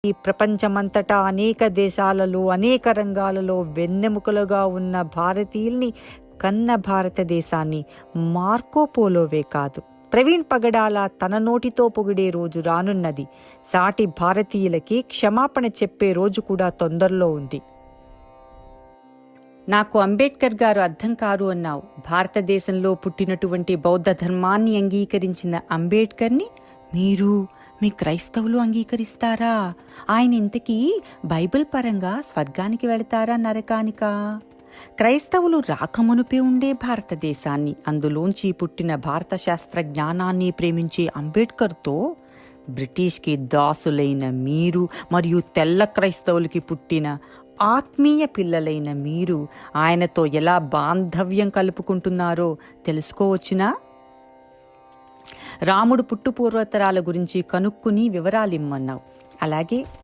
ఈ ప్రపంచమంతటా అనేక దేశాలలో అనేక రంగాలలో వెన్నెముకలుగా ఉన్న భారతీయుల్ని కన్న భారతదేశాన్ని మార్కోపోలోవే కాదు, ప్రవీణ్ పగడాల తన నోటితో పొగిడే రోజు రానున్నది. సాటి భారతీయులకి క్షమాపణ చెప్పే రోజు కూడా తొందరలో ఉంది. నాకు అంబేద్కర్ గారు అర్థం కారు అన్నావు. భారతదేశంలో పుట్టినటువంటి బౌద్ధ ధర్మాన్ని అంగీకరించిన అంబేద్కర్ని మీ క్రైస్తవులు అంగీకరిస్తారా? ఆయన ఇంతకీ బైబిల్ పరంగా స్వర్గానికి వెళతారా, నరకానికా? క్రైస్తవులు రాకమునుపే ఉండే భారతదేశాన్ని, అందులోంచి పుట్టిన భారత శాస్త్ర జ్ఞానాన్ని ప్రేమించే అంబేద్కర్తో బ్రిటిష్కి దాసులైన మీరు మరియు తెల్ల క్రైస్తవులకి పుట్టిన ఆత్మీయ పిల్లలైన మీరు ఆయనతో ఎలా బాంధవ్యం కలుపుకుంటున్నారో తెలుసుకోవచ్చునా? రాముడు పుట్టుపూర్వోత్తరాల గురించి కనుక్కుని వివరాలిమ్మన్నావు. అలాగే